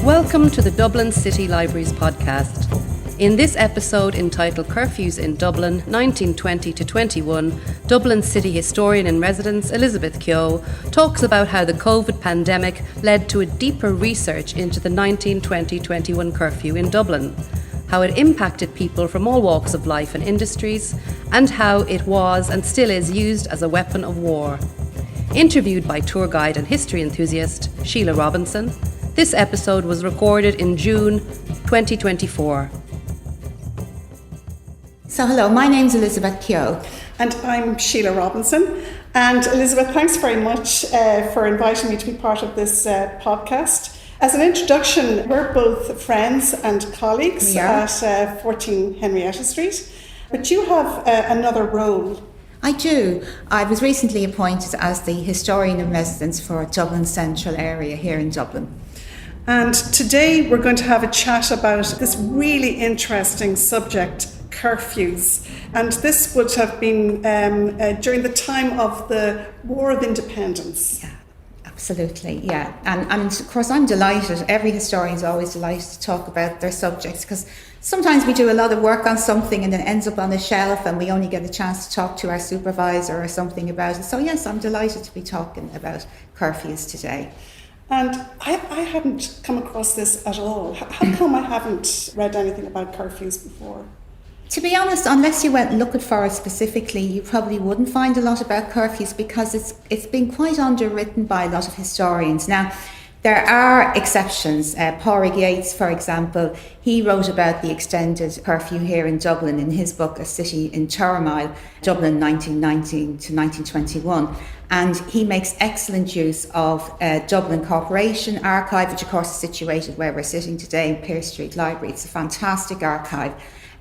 Welcome to the Dublin City Libraries podcast. In this episode entitled Curfews in Dublin 1920 to 21, Dublin City Historian in Residence Elizabeth Kehoe talks about how the COVID pandemic led to a deeper research into the 1920-21 curfew in Dublin, how it impacted people from all walks of life and industries, and how it was and still is used as a weapon of war. Interviewed by tour guide and history enthusiast Sheila Robinson, this episode was recorded in June 2024. So hello, my name's Elizabeth Kehoe. And I'm Sheila Robinson. And Elizabeth, thanks very much for inviting me to be part of this podcast. As an introduction, we're both friends and colleagues at 14 Henrietta Street, but you have another role. I do. I was recently appointed as the historian in residence for Dublin Central area here in Dublin. And today we're going to have a chat about this really interesting subject, curfews. And this would have been during the time of the War of Independence. Yeah, absolutely, yeah. And of course I'm delighted, every historian is always delighted to talk about their subjects, because sometimes we do a lot of work on something and it ends up on a shelf and we only get a chance to talk to our supervisor or something about it. So yes, I'm delighted to be talking about curfews today. And I hadn't come across this at all. How come I haven't read anything about curfews before? To be honest, unless you went looking for it specifically, you probably wouldn't find a lot about curfews because it's been quite underwritten by a lot of historians. Now, there are exceptions. Pádraig Yates, for example, he wrote about the extended curfew here in Dublin in his book, A City in Turmoil, Dublin 1919 to 1921. And he makes excellent use of Dublin Corporation Archive, which of course is situated where we're sitting today in Pearse Street Library. It's a fantastic archive.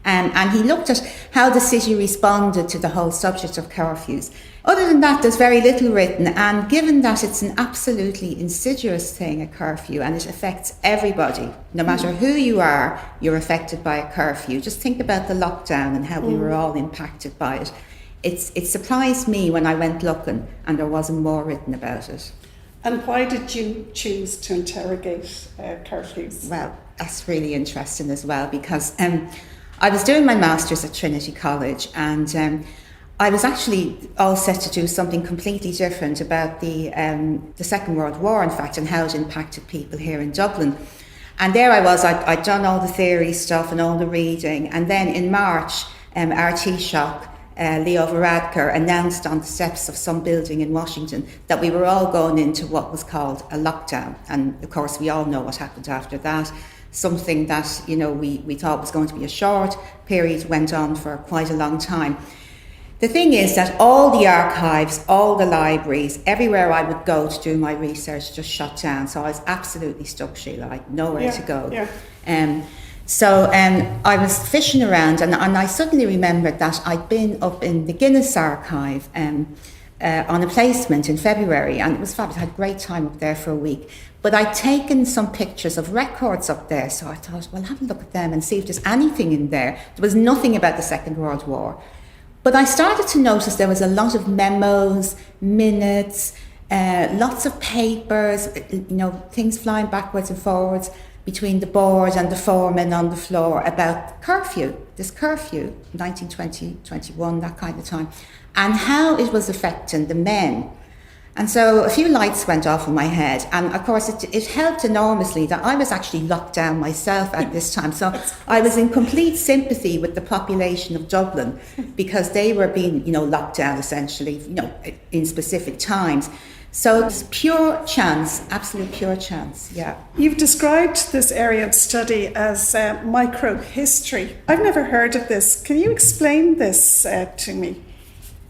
And he looked at how the city responded to the whole subject of curfews. Other than that, there's very little written, and given that it's an absolutely insidious thing, a curfew, and it affects everybody, no matter who you are, you're affected by a curfew. Just think about the lockdown and how we were all impacted by it. It surprised me when I went looking and there wasn't more written about it. And why did you choose to interrogate curfews? Well, that's really interesting as well, because I was doing my master's at Trinity College, and I was actually all set to do something completely different about the Second World War, in fact, and how it impacted people here in Dublin. And there I was, I'd done all the theory stuff and all the reading, and then in March, our Taoiseach, Leo Varadkar, announced on the steps of some building in Washington that we were all going into what was called a lockdown. And of course, we all know what happened after that. Something that, we thought was going to be a short period went on for quite a long time. The thing is that all the archives, all the libraries, everywhere I would go to do my research just shut down. So I was absolutely stuck, Sheila. I had nowhere to go. Yeah. So I was fishing around, and I suddenly remembered that I'd been up in the Guinness archive on a placement in February, and it was fabulous. I had a great time up there for a week. But I'd taken some pictures of records up there, so I thought, well, have a look at them and see if there's anything in there. There was nothing about the Second World War. But I started to notice there was a lot of memos, minutes, lots of papers, things flying backwards and forwards between the board and the foreman on the floor about this curfew, 1920, 21, that kind of time, and how it was affecting the men. And so a few lights went off in my head, and of course it helped enormously that I was actually locked down myself at this time. So I was in complete sympathy with the population of Dublin, because they were being, locked down essentially, in specific times. So it's pure chance, absolute pure chance, yeah. You've described this area of study as microhistory. I've never heard of this. Can you explain this to me?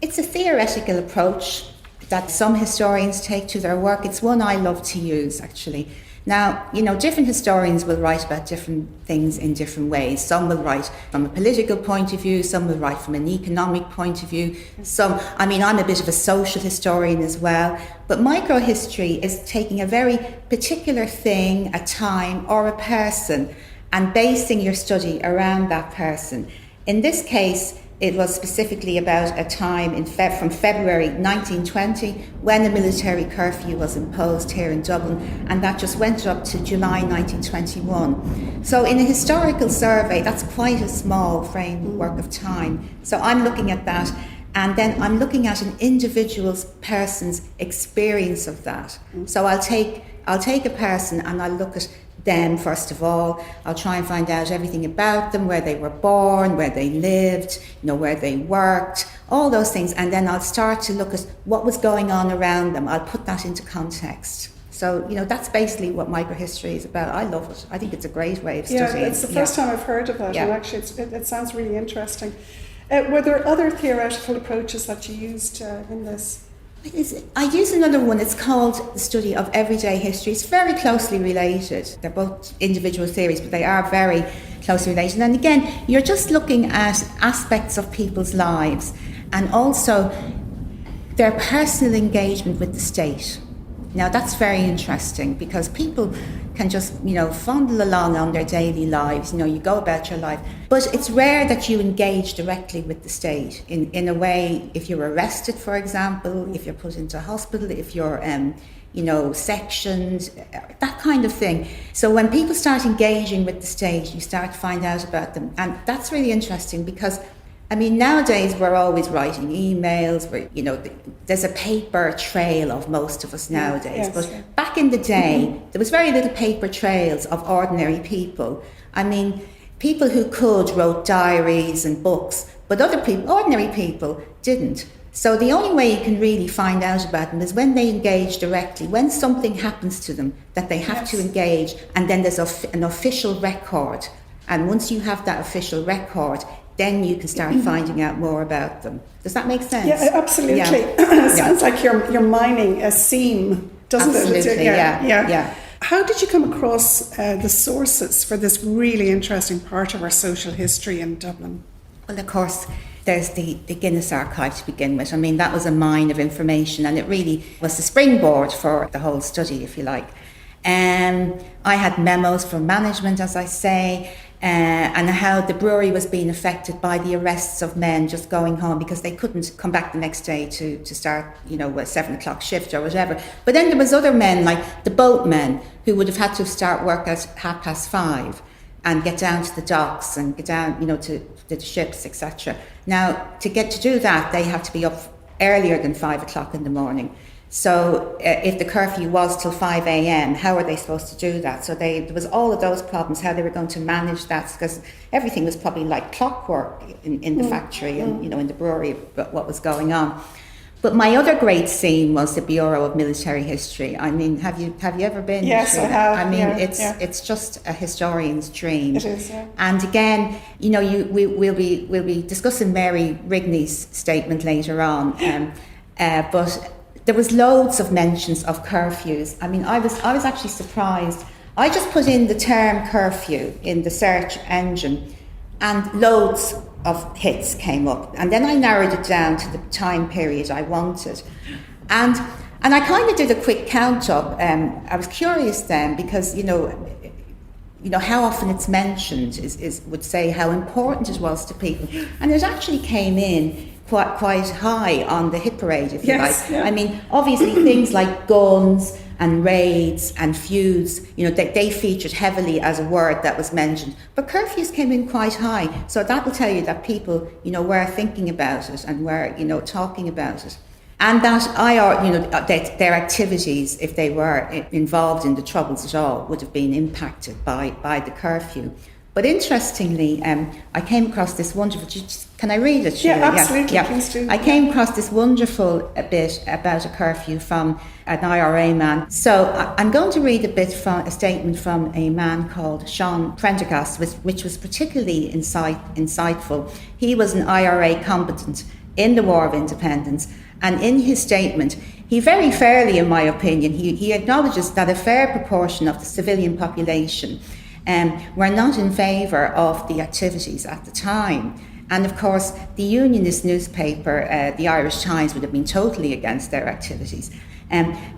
It's a theoretical approach that some historians take to their work. It's one I love to use, actually. Now, different historians will write about different things in different ways. Some will write from a political point of view, some will write from an economic point of view. I'm a bit of a social historian as well, but microhistory is taking a very particular thing, a time, or a person, and basing your study around that person. In this case, it was specifically about a time from February 1920 when a military curfew was imposed here in Dublin, and that just went up to July 1921. So in a historical survey, that's quite a small framework of time. So I'm looking at that, and then I'm looking at an individual person's experience of that. So I'll take a person and I'll look at them first of all. I'll try and find out everything about them, where they were born, where they lived, where they worked, all those things, and then I'll start to look at what was going on around them. I'll put that into context. So, that's basically what microhistory is about. I love it. I think it's a great way of studying. Yeah, it's the first time I've heard of that, and actually it sounds really interesting. Were there other theoretical approaches that you used in this? I use another one. It's called the study of everyday history. It's very closely related. They're both individual theories, but they are very closely related. And again, you're just looking at aspects of people's lives and also their personal engagement with the state. Now, that's very interesting because people can just, fondle along on their daily lives. You go about your life. But it's rare that you engage directly with the state in a way. If you're arrested, for example, if you're put into hospital, if you're, sectioned, that kind of thing. So when people start engaging with the state, you start to find out about them. And that's really interesting because nowadays we're always writing emails, there's a paper trail of most of us nowadays. Yes, but back in the day, there was very little paper trails of ordinary people. People who could wrote diaries and books, but ordinary people didn't. So the only way you can really find out about them is when they engage directly, when something happens to them that they have to engage, and then there's an official record. And once you have that official record, then you can start finding out more about them. Does that make sense? Yeah, absolutely. Yeah. Sounds like you're mining a seam, doesn't it? Absolutely, yeah. How did you come across the sources for this really interesting part of our social history in Dublin? Well, of course, there's the Guinness Archive to begin with. That was a mine of information, and it really was the springboard for the whole study, if you like. I had memos from management, as I say, and how the brewery was being affected by the arrests of men just going home because they couldn't come back the next day to start, a 7:00 shift or whatever. But then there was other men, like the boatmen, who would have had to start work at 5:30 and get down to the docks and get down, to the ships, etc. Now, to do that, they had to be up earlier than 5:00 in the morning. So if the curfew was till 5 a.m., how are they supposed to do that? So there was all of those problems, how they were going to manage that, because everything was probably like clockwork in the factory and, in the brewery, what was going on. But my other great scene was the Bureau of Military History. Have you ever been? Yes, I have. It's just a historian's dream. It is, yeah. And again, we'll be discussing Mary Rigney's statement later on, but there was loads of mentions of curfews. I was actually surprised. I just put in the term curfew in the search engine, and loads of hits came up. And then I narrowed it down to the time period I wanted. And I kind of did a quick count up. I was curious then because, how often it's mentioned would say how important it was to people. And it actually came in quite high on the hit parade, if you like. Yeah. Obviously things like guns and raids and feuds, they featured heavily as a word that was mentioned. But curfews came in quite high. So that will tell you that people, were thinking about it and were, talking about it. And that their activities, if they were involved in the Troubles at all, would have been impacted by the curfew. But interestingly, I came across this wonderful... Can I read it, Sheila? Yeah, absolutely. Yeah. Please do. I came across this wonderful bit about a curfew from an IRA man. So I'm going to read a statement from a man called Sean Prendergast, which was particularly insightful. He was an IRA combatant in the War of Independence. And in his statement, he very fairly, in my opinion, he acknowledges that a fair proportion of the civilian population were not in favour of the activities at the time. And of course, the Unionist newspaper, the Irish Times, would have been totally against their activities.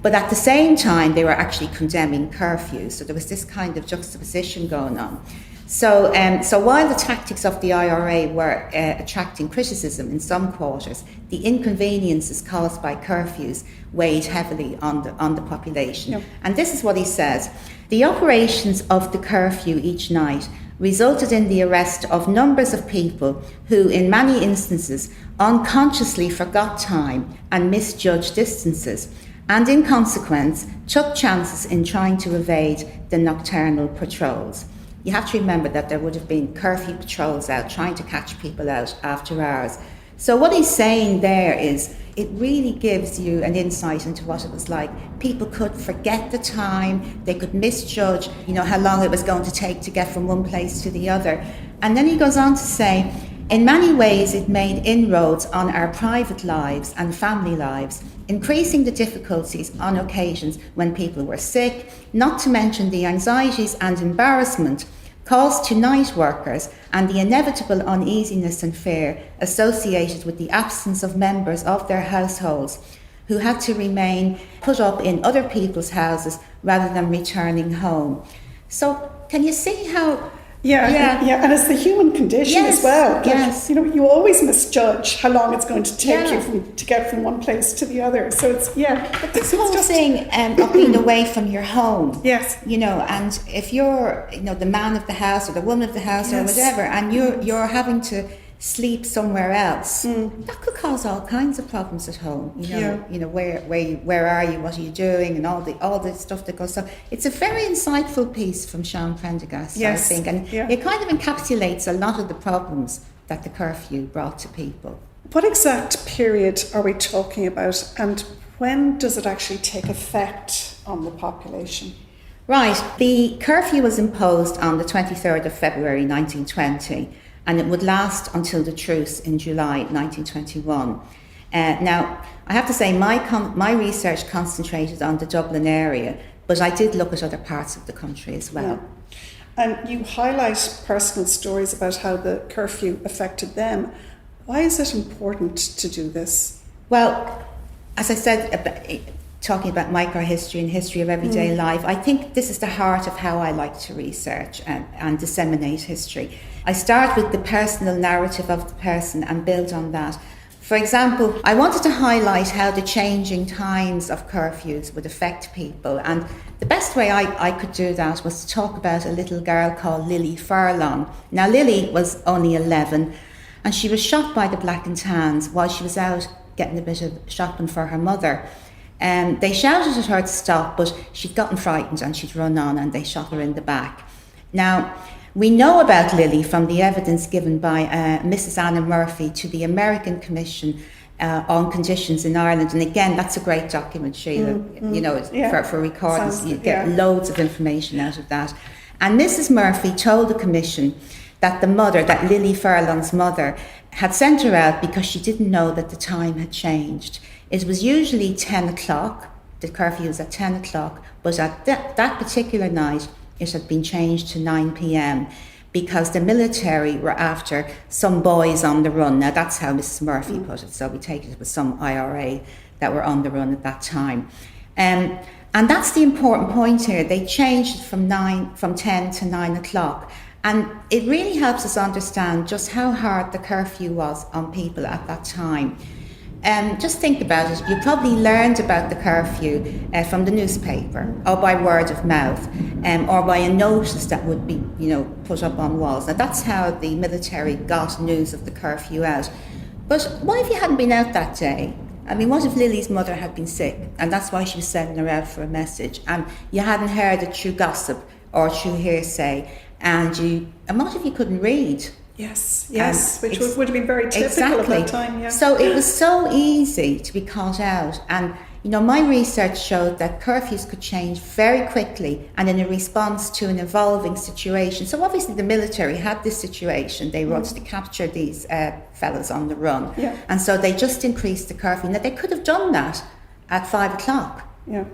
But at the same time, they were actually condemning curfews. So there was this kind of juxtaposition going on. So while the tactics of the IRA were attracting criticism in some quarters, the inconveniences caused by curfews weighed heavily on the population. Yep. And this is what he says. The operations of the curfew each night resulted in the arrest of numbers of people who, in many instances, unconsciously forgot time and misjudged distances, and in consequence took chances in trying to evade the nocturnal patrols. You have to remember that there would have been curfew patrols out trying to catch people out after hours. So what he's saying there is it really gives you an insight into what it was like. People could forget the time, they could misjudge, how long it was going to take to get from one place to the other. And then he goes on to say, in many ways it made inroads on our private lives and family lives, increasing the difficulties on occasions when people were sick, not to mention the anxieties and embarrassment caused to night workers and the inevitable uneasiness and fear associated with the absence of members of their households who had to remain put up in other people's houses rather than returning home. So can you see how... Yeah, and it's the human condition as well. Yes. You always misjudge how long it's going to take you to get from one place to the other. So it's this whole thing of being away from your home. Yes. And if you're the man of the house or the woman of the house or whatever, and you're having to sleep somewhere else, that could cause all kinds of problems at home. Where are you? What are you doing? And all the stuff that goes. So it's a very insightful piece from Sean Prendergast, I think, and it kind of encapsulates a lot of the problems that the curfew brought to people. What exact period are we talking about, and when does it actually take effect on the population? Right, the curfew was imposed on the 23rd of February 1920. And it would last until the truce in July 1921. Now, I have to say, my research concentrated on the Dublin area, but I did look at other parts of the country as well. Yeah. And you highlight personal stories about how the curfew affected them. Why is it important to do this? Well, as I said, talking about microhistory and history of everyday life, I think this is the heart of how I like to research and disseminate history. I start with the personal narrative of the person and build on that. For example, I wanted to highlight how the changing times of curfews would affect people, and the best way I could do that was to talk about a little girl called Lily Furlong. Now, Lily was only 11, and she was shot by the Black and Tans while she was out getting a bit of shopping for her mother. They shouted at her to stop, but she'd gotten frightened and she'd run on, and they shot her in the back. Now, we know about Lily from the evidence given by Mrs. Anna Murphy to the American Commission on Conditions in Ireland. And again, that's a great document, Sheila, for recordings. You get loads of information out of that. And Mrs. Murphy told the Commission that that Lily Furlong's mother, had sent her out because she didn't know that the time had changed. It was usually 10 o'clock, the curfew was at 10 o'clock, but at that particular night, it had been changed to 9 p.m. because the military were after some boys on the run. Now, that's how Mrs. Murphy put it, so we take it was some IRA that were on the run at that time. And that's the important point here. They changed it from 10 to 9 o'clock. And it really helps us understand just how hard the curfew was on people at that time. Just think about it. You probably learned about the curfew from the newspaper, or by word of mouth, or by a notice that would be, put up on walls. Now, that's how the military got news of the curfew out. But what if you hadn't been out that day? I mean, what if Lily's mother had been sick, and that's why she was sending her out for a message, and you hadn't heard it through gossip or through hearsay, and what if you couldn't read? Yes, which would have been very typical of that time. Yeah. So it was so easy to be caught out, and my research showed that curfews could change very quickly and in a response to an evolving situation. So obviously the military had this situation; they wanted to capture these fellas on the run, and so they just increased the curfew. Now they could have done that at 5 o'clock. Yeah.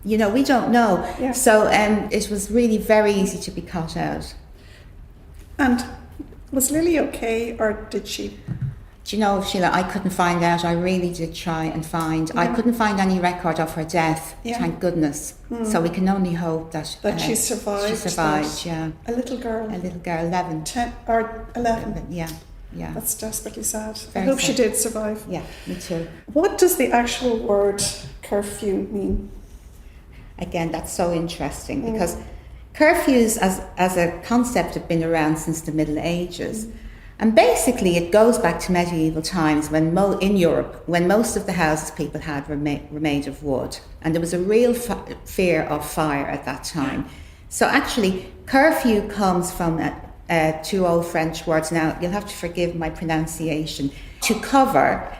We don't know. Yeah. So it was really very easy to be caught out. And was Lily okay, or did she? Do you know, Sheila, I couldn't find out. I really did try and find. I couldn't find any record of her death, thank goodness. So we can only hope that she survived. She survived, yeah. A little girl. 11. 10 or 11. Yeah. That's desperately sad. Very I hope sad. she did survive. Yeah, me too. What does the actual word curfew mean? Again, that's so interesting because curfews as a concept have been around since the Middle Ages. And basically it goes back to medieval times when in Europe, when most of the houses people had were made of wood. And there was a real fear of fire at that time. So actually, curfew comes from two old French words. Now, you'll have to forgive my pronunciation. To cover,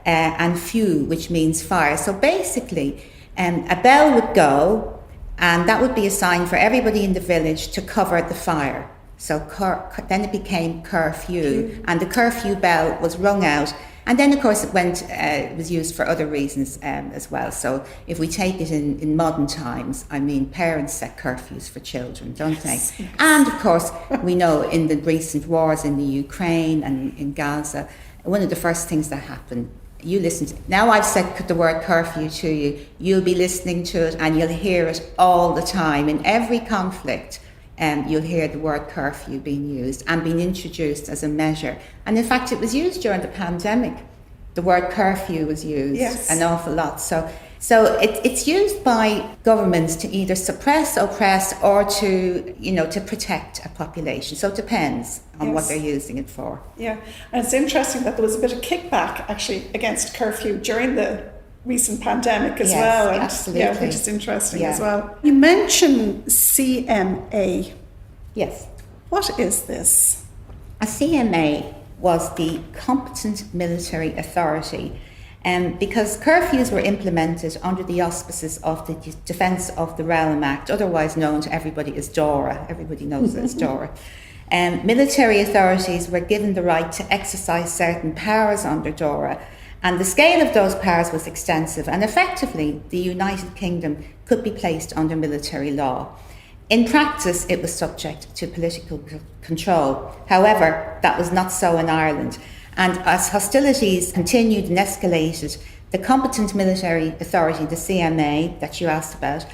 and feu, which means fire. So basically, a bell would go, and that would be a sign for everybody in the village to cover the fire. So then it became curfew, and the curfew bell was rung out. And then, of course, it was used for other reasons as well. So if we take it in modern times, I mean, parents set curfews for children, don't they? Yes. And, of course, we know in the recent wars in the Ukraine and in Gaza, one of the first things that happened, you listen to, now I've said the word curfew to you, you'll be listening to it and you'll hear it all the time. In every conflict, you'll hear the word curfew being used and being introduced as a measure. And in fact, it was used during the pandemic. The word curfew was used an awful lot. So it's used by governments to either suppress, oppress, or to protect a population. So it depends on what they're using it for. Yeah, and it's interesting that there was a bit of kickback actually against curfew during the recent pandemic as well. And, absolutely. Which is interesting as well. You mentioned CMA. Yes. What is this? A CMA was the competent military authority, because curfews were implemented under the auspices of the Defence of the Realm Act, otherwise known to everybody as DORA. Everybody knows it as DORA. Military authorities were given the right to exercise certain powers under DORA, and the scale of those powers was extensive, and effectively the United Kingdom could be placed under military law. In practice, it was subject to political control. However, that was not so in Ireland. And as hostilities continued and escalated, the competent military authority, the CMA that you asked about,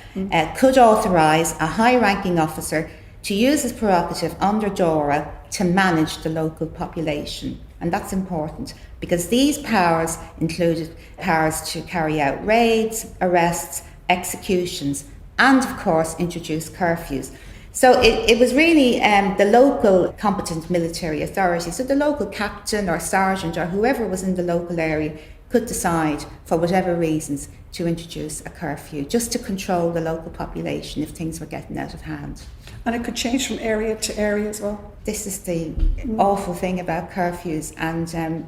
could authorise a high-ranking officer to use his prerogative under DORA to manage the local population. And that's important because these powers included powers to carry out raids, arrests, executions, and of course introduce curfews. So it was really the local competent military authority, so the local captain or sergeant or whoever was in the local area could decide for whatever reasons to introduce a curfew, just to control the local population if things were getting out of hand. And it could change from area to area as well. This is the awful thing about curfews, and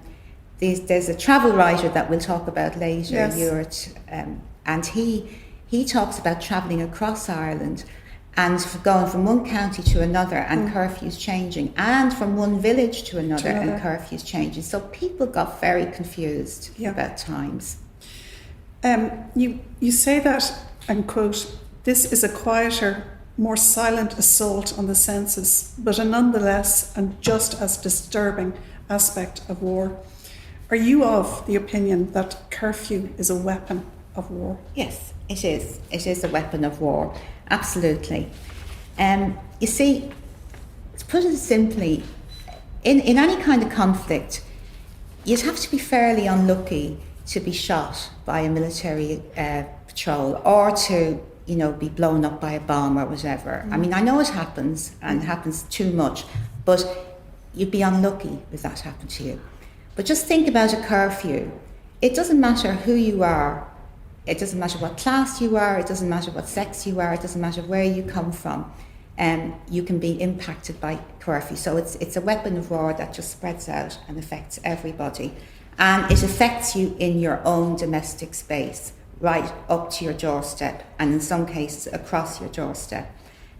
there's a travel writer that we'll talk about later, and he talks about travelling across Ireland and going from one county to another and curfews changing, and from one village to another and curfews changing. So people got very confused about times. You say that, and quote, "This is a quieter, more silent assault on the senses, but a nonetheless and just as disturbing aspect of war." Are you of the opinion that curfew is a weapon of war? Yes, it is. It is a weapon of war, absolutely. You see, to put it simply, in any kind of conflict, you'd have to be fairly unlucky to be shot by a military patrol or to be blown up by a bomb or whatever. I mean, I know it happens and it happens too much, but you'd be unlucky if that happened to you. But just think about a curfew. It doesn't matter who you are. It doesn't matter what class you are. It doesn't matter what sex you are. It doesn't matter where you come from. You can be impacted by curfew. So it's a weapon of war that just spreads out and affects everybody. And it affects you in your own domestic space, right up to your doorstep, and in some cases across your doorstep.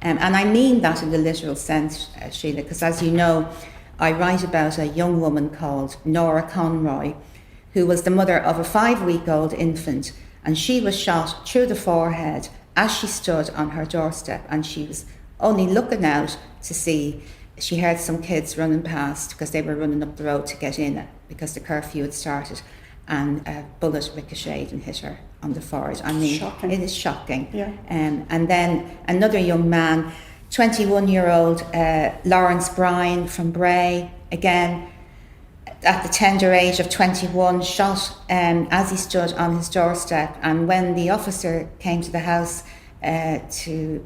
And I mean that in the literal sense, Sheila, because as you know, I write about a young woman called Nora Conroy, who was the mother of a 5-week-old infant, and she was shot through the forehead as she stood on her doorstep, and she was only looking out to see she heard some kids running past because they were running up the road to get in because the curfew had started, and a bullet ricocheted and hit her on the forehead. I mean, shocking. It is shocking. Yeah. And then another young man, 21-year-old Lawrence Bryan from Bray, again, at the tender age of 21, shot as he stood on his doorstep. And when the officer came to the house to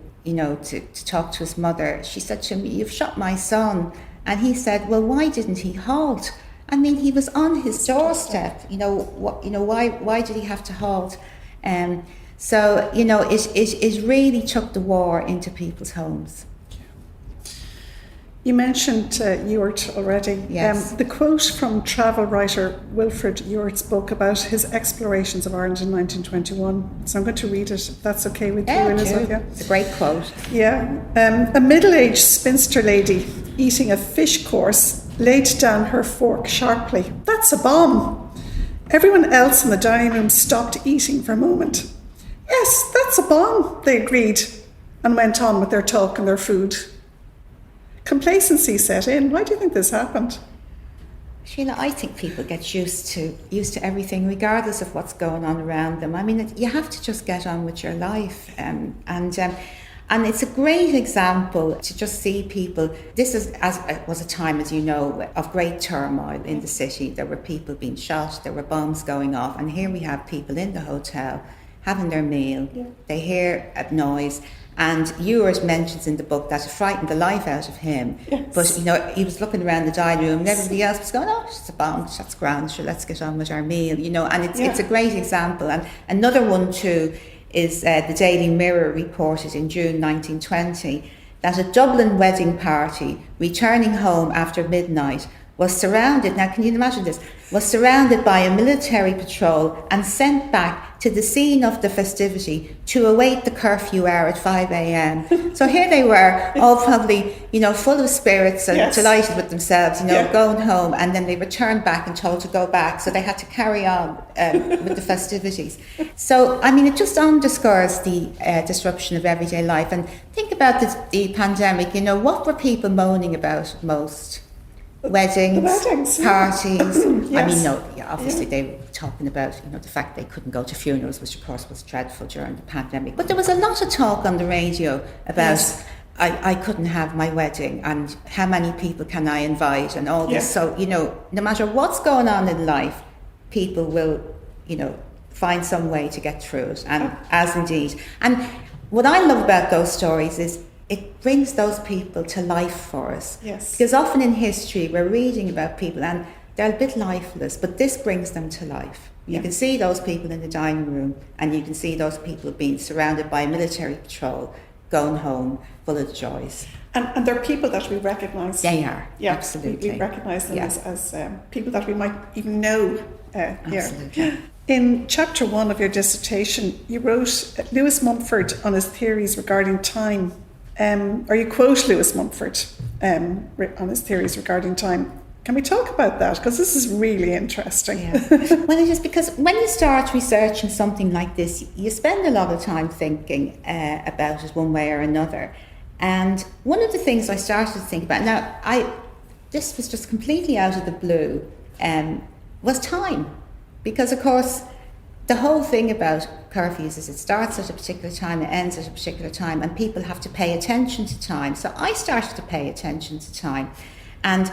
talk to his mother, she said to him, "You've shot my son." And he said, "Well, why didn't he halt? I mean, he was on his doorstep. Why did he have to halt?" So it really took the war into people's homes. You mentioned Ewart already. Yes. The quote from travel writer Wilfred Ewart's book about his explorations of Ireland in 1921. So I'm going to read it, if that's okay with you, Elizabeth. Yeah, it's a great quote. Yeah. A middle-aged spinster lady eating a fish course laid down her fork sharply. "That's a bomb." Everyone else in the dining room stopped eating for a moment. "Yes, that's a bomb," they agreed, and went on with their talk and their food. Complacency set in. Why do you think this happened? Sheila, I think people get used to everything, regardless of what's going on around them. I mean, you have to just get on with your life, and it's a great example to just see people. This was a time, as you know, of great turmoil in the city. There were people being shot, there were bombs going off, and here we have people in the hotel having their meal. Yeah. They hear a noise. And Ewart mentions in the book that it frightened the life out of him. Yes. But, he was looking around the dining room and everybody else was going, "Oh, it's a bomb, that's grand, sure, let's get on with our meal," and it's a great example. And another one too is the Daily Mirror reported in June 1920 that a Dublin wedding party returning home after midnight was surrounded, now can you imagine this, was surrounded by a military patrol and sent back to the scene of the festivity to await the curfew hour at 5 a.m. So here they were, all probably, full of spirits and yes. delighted with themselves, going home, and then they returned back and told to go back. So they had to carry on with the festivities. So, I mean, it just underscores the disruption of everyday life. And think about the pandemic, what were people moaning about most? Weddings, parties. Yes. I mean, obviously they were talking about, the fact they couldn't go to funerals, which of course was dreadful during the pandemic. But there was a lot of talk on the radio about, yes. I couldn't have my wedding, and how many people can I invite, and all this. Yes. So, no matter what's going on in life, people will, find some way to get through it, and as indeed. And what I love about those stories is it brings those people to life for us. Yes. Because often in history we're reading about people and they're a bit lifeless, but this brings them to life. You can see those people in the dining room, and you can see those people being surrounded by a military patrol, going home full of joys. And they're people that we recognise. They are, yeah, absolutely. We recognise them as people that we might even know. Absolutely. In chapter 1 of your dissertation, you wrote Lewis Mumford on his theories regarding time. Or you quote Lewis Mumford on his theories regarding time. Can we talk about that? Because this is really interesting. Yeah. Well, it is, because when you start researching something like this, you spend a lot of time thinking about it one way or another. And one of the things I started to think about, this was just completely out of the blue, was time. Because, of course, the whole thing about curfews is it starts at a particular time, it ends at a particular time, and people have to pay attention to time. So I started to pay attention to time. And,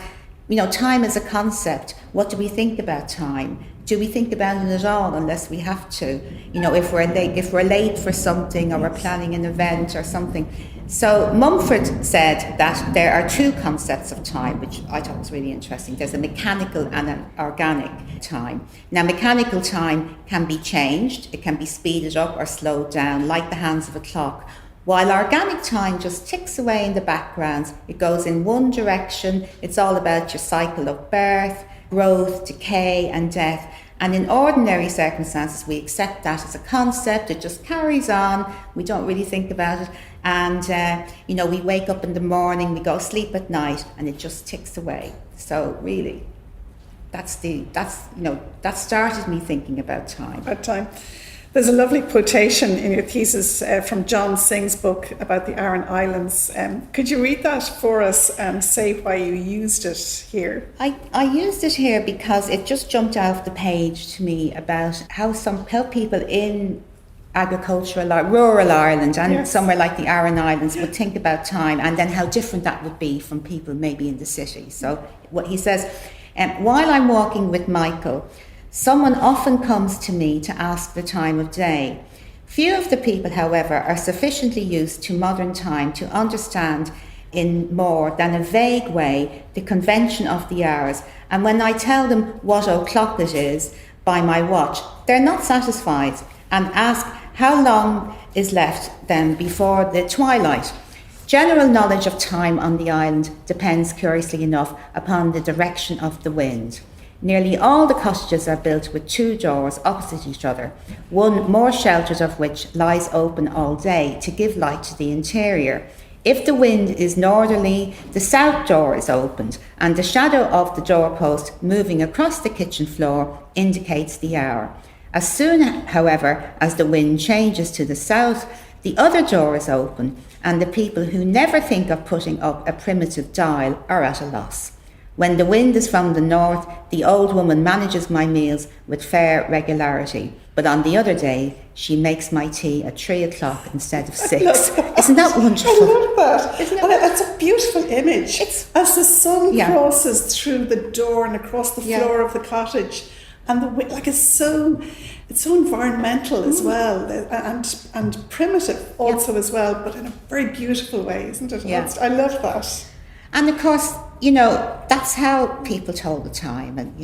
time as a concept, what do we think about time? Do we think about it at all unless we have to? If we're late for something, or we're planning an event or something. So Mumford said that there are two concepts of time, which I thought was really interesting. There's a mechanical and an organic time. Now, mechanical time can be changed. It can be speeded up or slowed down, like the hands of a clock. While organic time just ticks away in the background. It goes in one direction. It's all about your cycle of birth, growth, decay, and death. And in ordinary circumstances, we accept that as a concept. It just carries on. We don't really think about it. And, we wake up in the morning, we go sleep at night, and it just ticks away. So really, that started me thinking about time. About time. There's a lovely quotation in your thesis from John Singh's book about the Aran Islands. Could you read that for us and say why you used it here? I used it here because it just jumped off the page to me about how people in agricultural, rural Ireland and somewhere like the Aran Islands would think about time, and then how different that would be from people maybe in the city. So what he says, while I'm walking with Michael, someone often comes to me to ask the time of day. Few of the people, however, are sufficiently used to modern time to understand in more than a vague way the convention of the hours. And when I tell them what o'clock it is by my watch, they're not satisfied and ask how long is left them before the twilight. General knowledge of time on the island depends, curiously enough, upon the direction of the wind. Nearly all the cottages are built with two doors opposite each other, one more sheltered of which lies open all day to give light to the interior. If the wind is northerly, the south door is opened, and the shadow of the doorpost moving across the kitchen floor indicates the hour. As soon, however, as the wind changes to the south, the other door is open, and the people who never think of putting up a primitive dial are at a loss. When the wind is from the north, the old woman manages my meals with fair regularity. But on the other day, she makes my tea at 3 o'clock instead of 6. Isn't that wonderful? I love that. Isn't it? And it's a beautiful image. As the sun crosses through the door and across the floor of the cottage, and the wind, it's so environmental as well, and primitive also as well, but in a very beautiful way, isn't it? Yeah. I love that. And of course, that's how people told the time, and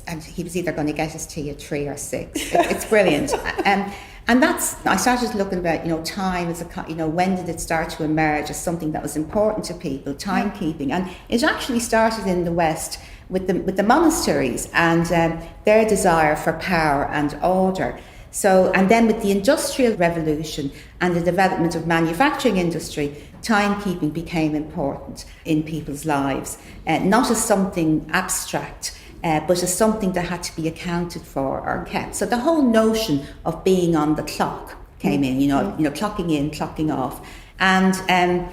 and he was either going to get his tea at 3 or 6. It's brilliant. And I started looking about, time as when did it start to emerge as something that was important to people, timekeeping, and it actually started in the West with the monasteries and their desire for power and order. So, and then with the Industrial Revolution and the development of manufacturing industry, timekeeping became important in people's lives, not as something abstract, but as something that had to be accounted for or kept. So the whole notion of being on the clock came in, clocking in, clocking off. And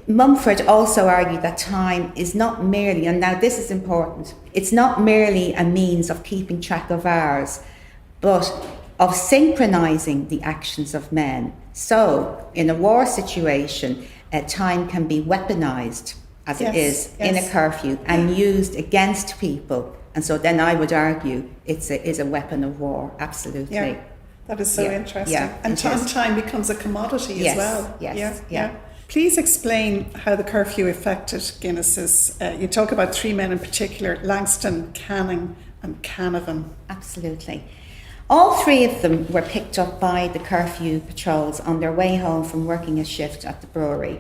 Mumford also argued that time is not merely, and now this is important, it's not merely a means of keeping track of hours, but of synchronizing the actions of men. So, in a war situation, time can be weaponized, as it is in a curfew, and used against people. And so then I would argue it is a weapon of war, absolutely. Yeah, that is so interesting. Yeah, and time becomes a commodity as well. Yes. Please explain how the curfew affected Guinness's. You talk about 3 men in particular, Langston, Canning and Canavan. Absolutely. All 3 of them were picked up by the curfew patrols on their way home from working a shift at the brewery.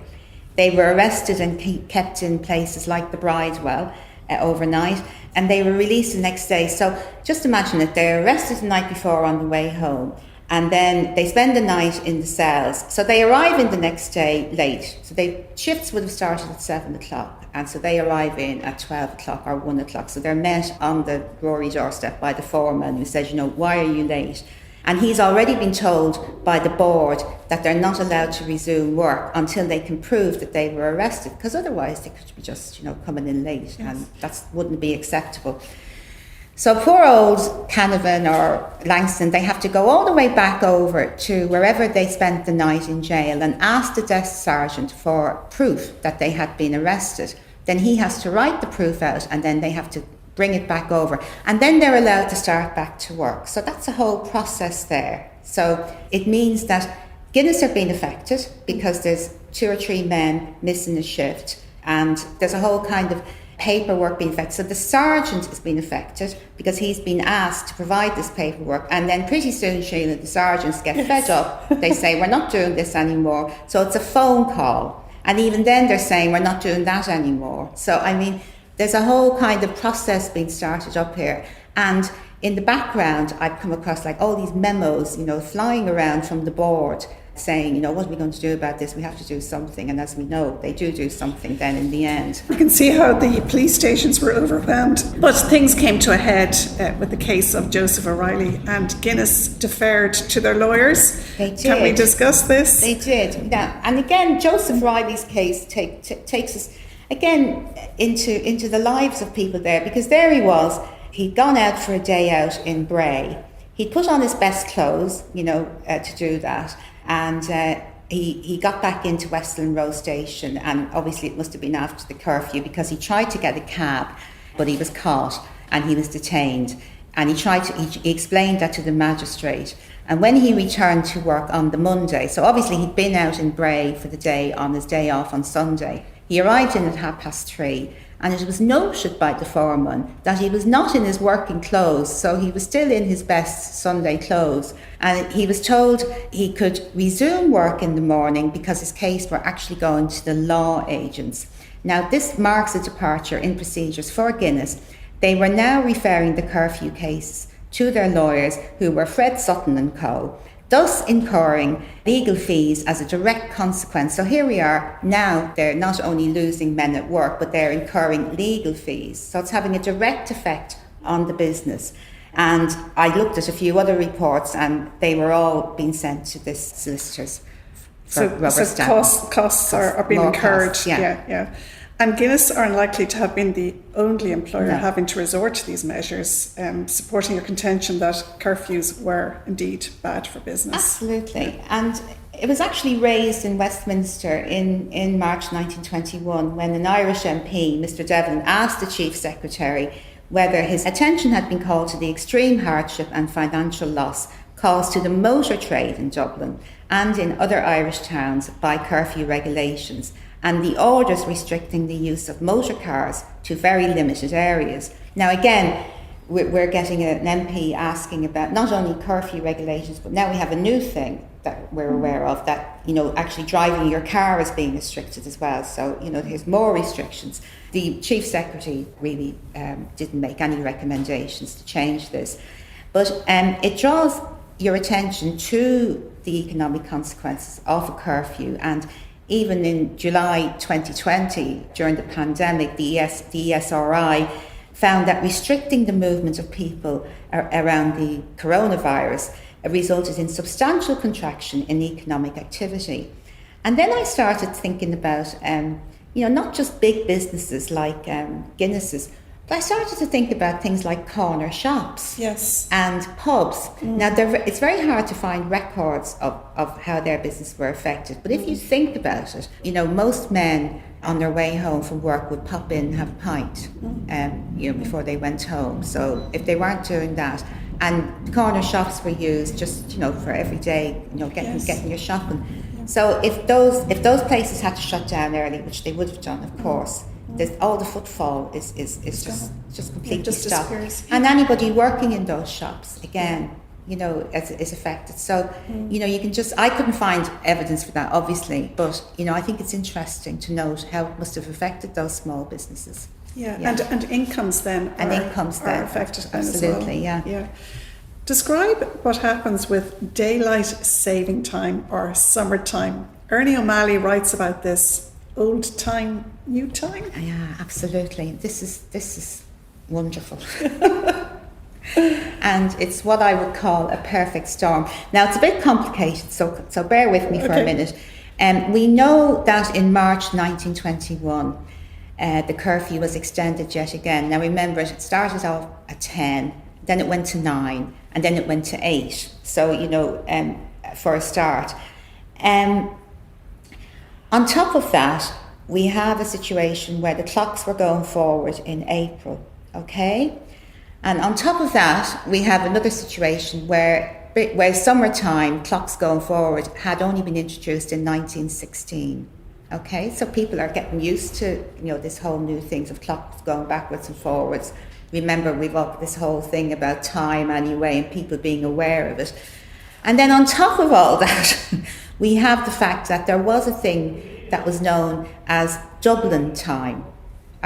They were arrested and kept in places like the Bridewell overnight, and they were released the next day. So just imagine it, they're arrested the night before on the way home, and then they spend the night in the cells. So they arrive in the next day late. So shifts would have started at 7 o'clock, and so they arrive in at 12 o'clock or 1 o'clock. So they're met on the brewery doorstep by the foreman, who says, why are you late? And he's already been told by the board that they're not allowed to resume work until they can prove that they were arrested, because otherwise they could be just, coming in late, and that wouldn't be acceptable. So poor old Canavan or Langston, they have to go all the way back over to wherever they spent the night in jail and ask the desk sergeant for proof that they had been arrested. Then he has to write the proof out, and then they have to bring it back over. And then they're allowed to start back to work. So that's a whole process there. So it means that Guinness are being affected because there's 2 or 3 men missing a shift, and there's a whole kind of paperwork being affected. So the sergeant is being affected because he's been asked to provide this paperwork, and then pretty soon, Sheila, the sergeants get fed up. They say, we're not doing this anymore. So it's a phone call. And even then they're saying, we're not doing that anymore. So, there's a whole kind of process being started up here. And in the background, I've come across all these memos, flying around from the board, saying, what are we going to do about this? We have to do something. And as we know, they do something then in the end. You can see how the police stations were overwhelmed. But things came to a head with the case of Joseph O'Reilly, and Guinness deferred to their lawyers. They did. Can we discuss this? They did. Now, and again, Joseph O'Reilly's case takes us again into the lives of people there, because there he was. He'd gone out for a day out in Bray. He'd put on his best clothes, to do that. And he got back into Westland Row Station, and obviously it must have been after the curfew, because he tried to get a cab, but he was caught and he was detained. And he explained that to the magistrate. And when he returned to work on the Monday, so obviously he'd been out in Bray for the day on his day off on Sunday, he arrived in at 3:30. And it was noted by the foreman that he was not in his working clothes, so he was still in his best Sunday clothes. And he was told he could resume work in the morning because his case were actually going to the law agents. Now, this marks a departure in procedures for Guinness. They were now referring the curfew case to their lawyers, who were Fred Sutton and Co., thus incurring legal fees as a direct consequence. So here we are now, they're not only losing men at work, but they're incurring legal fees. So it's having a direct effect on the business. And I looked at a few other reports, and they were all being sent to this solicitors for rubber stamp. Costs are being incurred. Costs, yeah. And Guinness are unlikely to have been the only employer having to resort to these measures, supporting your contention that curfews were indeed bad for business. Absolutely. And it was actually raised in Westminster in March 1921 when an Irish MP, Mr. Devlin, asked the Chief Secretary whether his attention had been called to the extreme hardship and financial loss caused to the motor trade in Dublin and in other Irish towns by curfew regulations, and the orders restricting the use of motor cars to very limited areas. Now again, we're getting an MP asking about not only curfew regulations, but now we have a new thing that we're aware of, that, actually driving your car is being restricted as well. So, there's more restrictions. The Chief Secretary really didn't make any recommendations to change this. But it draws your attention to the economic consequences of a curfew. And even in July 2020, during the pandemic, the ESRI found that restricting the movement of people around the coronavirus resulted in substantial contraction in economic activity. And then I started thinking about, not just big businesses like Guinness's, but I started to think about things like corner shops and pubs. Now, it's very hard to find records of how their business were affected. But if you think about it, most men on their way home from work would pop in and have a pint, before they went home. So if they weren't doing that, and corner shops were used just, for every day, getting your shopping. So if those places had to shut down early, which they would have done, of course, all the footfall is just completely stopped. And anybody working in those shops, again, is affected. So, you can I couldn't find evidence for that, obviously, but, I think it's interesting to note how it must have affected those small businesses. And incomes then are affected absolutely, as well. Yeah. Describe what happens with daylight saving time or summertime. Ernie O'Malley writes about this. Old time, new time? Yeah, absolutely. This is wonderful. And it's what I would call a perfect storm. Now, it's a bit complicated, so bear with me for a minute. We know that in March 1921, the curfew was extended yet again. Now, remember, it started off at 10, then it went to 9, and then it went to 8. So, for a start. On top of that, we have a situation where the clocks were going forward in April, okay? And on top of that, we have another situation where summertime clocks going forward had only been introduced in 1916, okay? So people are getting used to, this whole new things of clocks going backwards and forwards. Remember, we've got this whole thing about time anyway, and people being aware of it. And then on top of all that, we have the fact that there was a thing that was known as Dublin time.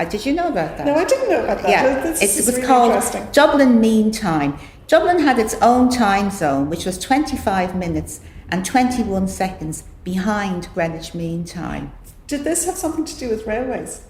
Did you know about that? No, I didn't know about that. Yeah, it was called Dublin Mean Time. Dublin had its own time zone, which was 25 minutes and 21 seconds behind Greenwich Mean Time. Did this have something to do with railways?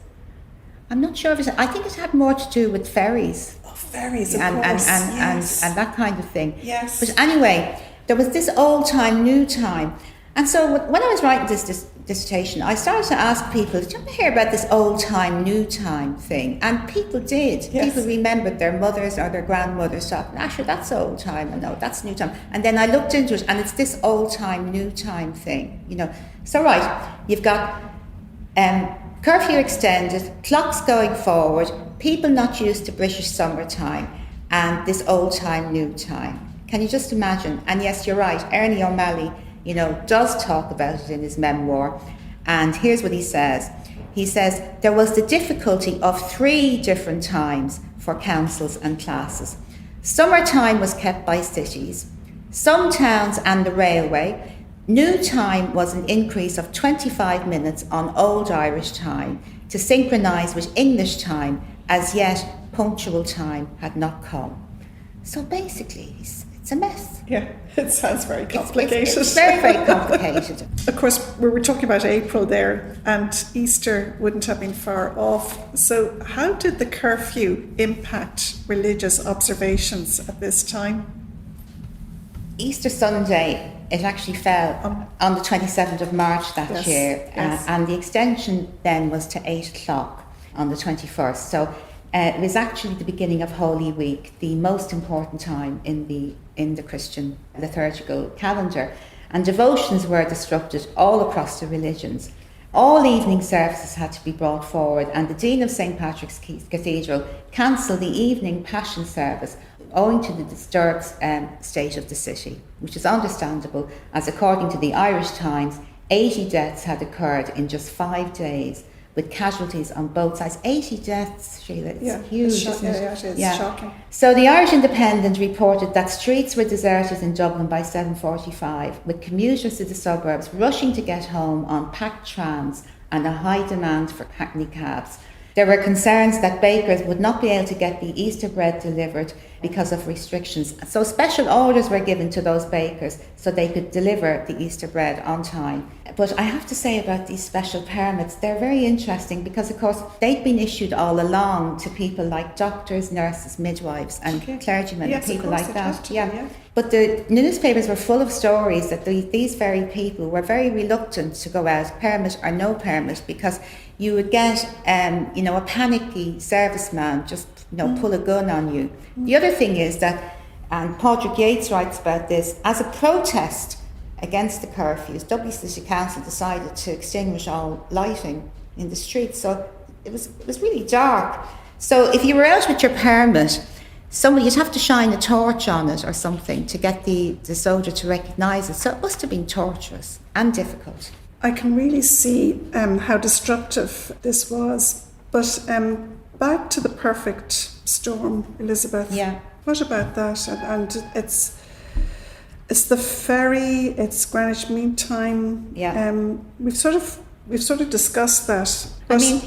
I'm not sure if I think it had more to do with ferries. Oh, ferries, of and, course. And that kind of thing. Yes. But anyway, there was this old time, new time. And so when I was writing this dissertation, I started to ask people, do you ever hear about this old time, new time thing? And people did. Yes. People remembered their mothers or their grandmothers talking, actually, that's old time, and no, that's new time. And then I looked into it, and it's this old time, new time thing, you know. So right, you've got curfew extended, clocks going forward, people not used to British summertime, and this old time, new time. Can you just imagine? And yes, you're right, Ernie O'Malley, you know, does talk about it in his memoir. And here's what he says. He says, there was the difficulty of 3 different times for councils and classes. Summertime was kept by cities, some towns and the railway. New time was an increase of 25 minutes on Old Irish time to synchronise with English time, as yet punctual time had not come. So basically, it's a mess. Yeah, it sounds very complicated. It's very, very complicated. Of course, we were talking about April there, and Easter wouldn't have been far off. So how did the curfew impact religious observations at this time? Easter Sunday, it actually fell on the 27th of March that year, and the extension then was to 8 o'clock on the 21st. So it was actually the beginning of Holy Week, the most important time in the Christian liturgical calendar. And devotions were disrupted all across the religions. All evening services had to be brought forward, and the Dean of St. Patrick's Cathedral cancelled the evening Passion service owing to the disturbed state of the city, which is understandable, as according to the Irish Times, 80 deaths had occurred in just 5 days, with casualties on both sides. 80 deaths, Sheila, it's huge, isn't it? Yeah, it is shocking. So the Irish Independent reported that streets were deserted in Dublin by 7:45, with commuters to the suburbs rushing to get home on packed trams and a high demand for hackney cabs. There were concerns that bakers would not be able to get the Easter bread delivered because of restrictions. So special orders were given to those bakers so they could deliver the Easter bread on time. But I have to say about these special permits, they're very interesting because, of course, they've been issued all along to people like doctors, nurses, midwives and clergymen and people like that. But the newspapers were full of stories that these very people were very reluctant to go out, permit or no permit, because you would get, a panicky serviceman just, pull a gun on you. The other thing is that, and Padraig Yates writes about this, as a protest against the curfews, Dublin City Council decided to extinguish all lighting in the streets. So it was really dark. So if you were out with your permit, you'd have to shine a torch on it or something to get the soldier to recognise it. So it must have been torturous and difficult. I can really see how destructive this was. But back to the perfect storm, Elizabeth. Yeah. What about that? And it's the ferry. It's Greenwich Mean Time. Yeah. We've sort of discussed that. I mean,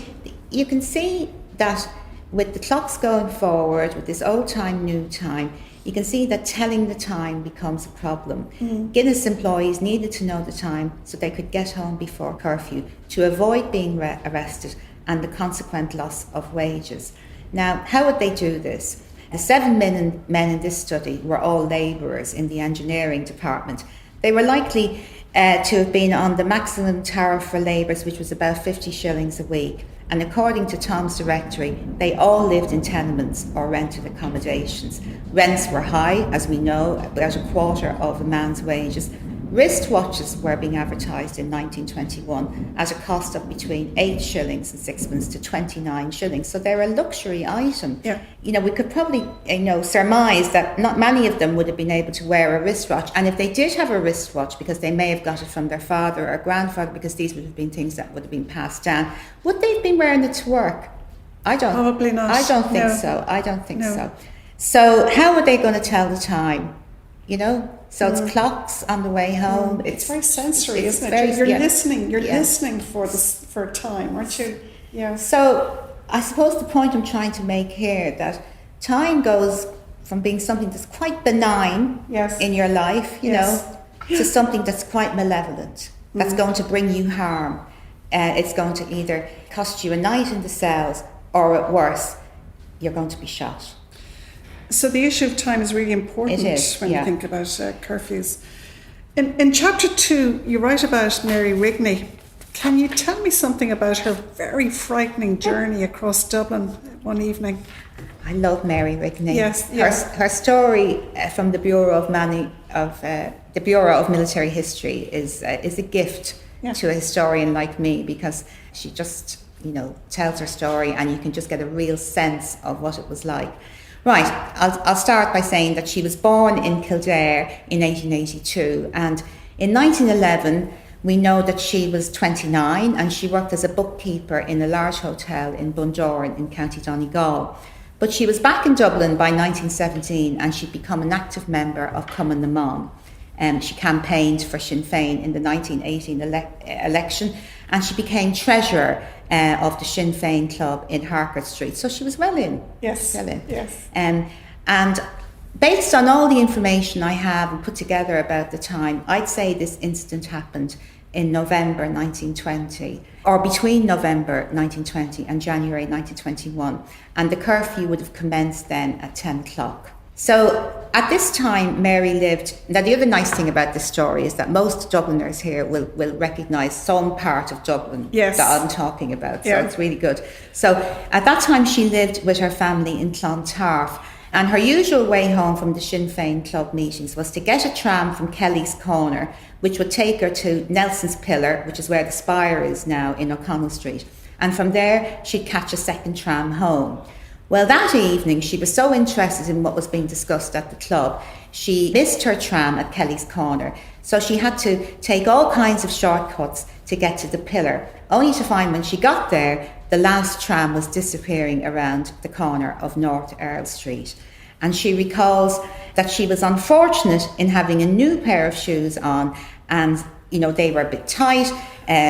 you can see that with the clocks going forward, with this old time, new time, you can see that telling the time becomes a problem. Guinness employees needed to know the time so they could get home before curfew to avoid being arrested and the consequent loss of wages. Now, how would they do this? The 7 men in this study were all labourers in the engineering department. They were likely to have been on the maximum tariff for labourers, which was about 50 shillings a week. And according to Tom's directory, they all lived in tenements or rented accommodations. Rents were high, as we know, about a quarter of a man's wages. Wristwatches were being advertised in 1921 at a cost of between 8 shillings and sixpence to 29 shillings. So they're a luxury item. Yeah. We could probably, surmise that not many of them would have been able to wear a wristwatch. And if they did have a wristwatch, because they may have got it from their father or grandfather, because these would have been things that would have been passed down, would they have been wearing it to work? Probably not. I don't think so. I don't think so. So how are they going to tell the time? So it's clocks on the way home. It's very sensory, isn't it? You're listening. You're listening for time, aren't you? Yeah. So I suppose the point I'm trying to make here, that time goes from being something that's quite benign in your life, to something that's quite malevolent, that's going to bring you harm. It's going to either cost you a night in the cells, or worse, you're going to be shot. So the issue of time is really important when you think about curfews. In chapter 2, you write about Mary Rigney. Can you tell me something about her very frightening journey across Dublin one evening? I love Mary Rigney. Yes, her story from the Bureau of Military History is a gift to a historian like me, because she just tells her story, and you can just get a real sense of what it was like. Right, I'll start by saying that she was born in Kildare in 1882, and in 1911 we know that she was 29 and she worked as a bookkeeper in a large hotel in Bundoran in County Donegal. But she was back in Dublin by 1917, and she'd become an active member of Cumann na mBan. She campaigned for Sinn Féin in the 1918 election, and she became treasurer of the Sinn Féin club in Harcourt Street. So she was well in. Yes. Well in. Yes. And based on all the information I have and put together about the time, I'd say this incident happened in November 1920, or between November 1920 and January 1921. And the curfew would have commenced then at 10 o'clock. So at this time, Mary lived. Now, the other nice thing about this story is that most Dubliners here will recognise some part of Dublin that I'm talking about. So it's really good. So at that time, she lived with her family in Clontarf. And her usual way home from the Sinn Féin club meetings was to get a tram from Kelly's Corner, which would take her to Nelson's Pillar, which is where the Spire is now in O'Connell Street. And from there, she'd catch a second tram home. Well, that evening, she was so interested in what was being discussed at the club, she missed her tram at Kelly's Corner. So she had to take all kinds of shortcuts to get to the Pillar, only to find when she got there, the last tram was disappearing around the corner of North Earl Street. And she recalls that she was unfortunate in having a new pair of shoes on, and they were a bit tight,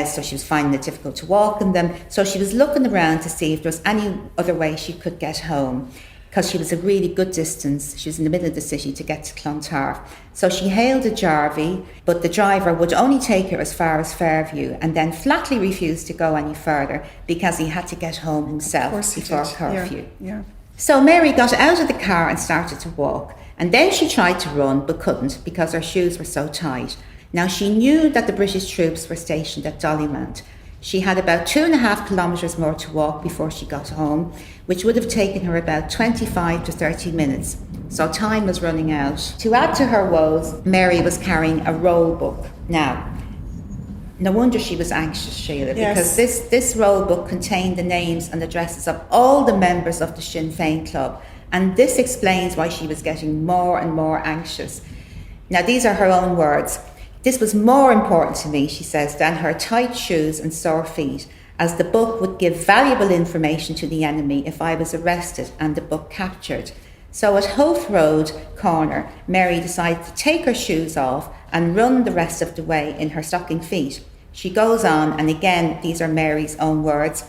so she was finding it difficult to walk in them. So she was looking around to see if there was any other way she could get home, because she was a really good distance. She was in the middle of the city to get to Clontarf. So she hailed a Jarvie, but the driver would only take her as far as Fairview, and then flatly refused to go any further because he had to get home himself before curfew. Yeah. So Mary got out of the car and started to walk, and then she tried to run but couldn't because her shoes were so tight. Now, she knew that the British troops were stationed at Dollymount. She had about 2.5 kilometres more to walk before she got home, which would have taken her about 25 to 30 minutes. So time was running out. To add to her woes, Mary was carrying a roll book. Now, no wonder she was anxious, Sheila, because this roll book contained the names and addresses of all the members of the Sinn Féin club. And this explains why she was getting more and more anxious. Now, these are her own words. "This was more important to me," she says, "than her tight shoes and sore feet, as the book would give valuable information to the enemy if I was arrested and the book captured." So at Howth Road corner, Mary decided to take her shoes off and run the rest of the way in her stocking feet. She goes on, and again, these are Mary's own words.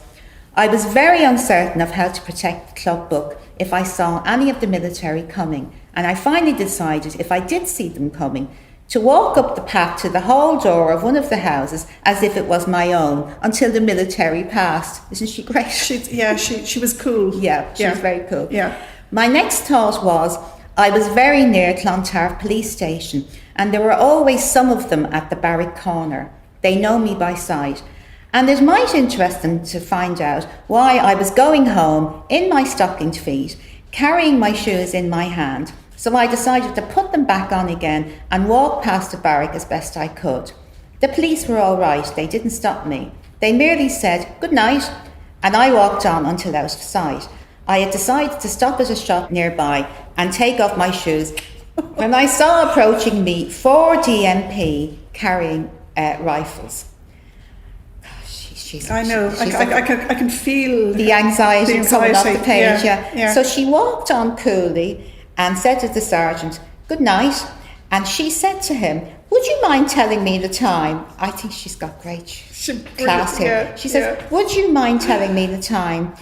"I was very uncertain of how to protect the club book if I saw any of the military coming, and I finally decided, if I did see them coming, to walk up the path to the hall door of one of the houses as if it was my own until the military passed." Isn't she great? She was cool. She was very cool. Yeah. "My next thought was, I was very near Clontarf police station, and there were always some of them at the barrack corner. They know me by sight, and it might interest them to find out why I was going home in my stockinged feet, carrying my shoes in my hand. So I decided to put them back on again and walk past the barrack as best I could. The police were all right, they didn't stop me. They merely said, 'Good night,' and I walked on until out of sight. I had decided to stop at a shop nearby and take off my shoes when I saw approaching me 4 DMP carrying rifles." I know. I can feel the anxiety coming off the page. Yeah. So she walked on coolly and said to the sergeant, "Good night." And she said to him, "Would you mind telling me the time?" I think she's got great class here. She says, "Would you mind telling me the time?"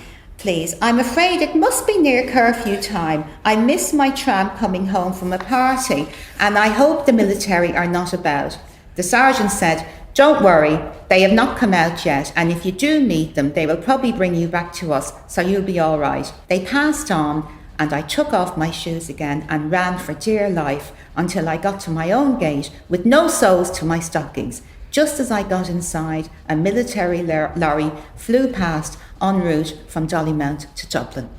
Please, I'm afraid it must be near curfew time. I miss my tramp coming home from a party, and I hope the military are not about. The sergeant said, don't worry, they have not come out yet, and if you do meet them, they will probably bring you back to us, so you'll be all right. They passed on, and I took off my shoes again and ran for dear life until I got to my own gate with no soles to my stockings. Just as I got inside, a military lorry flew past en route from Dollymount to Dublin.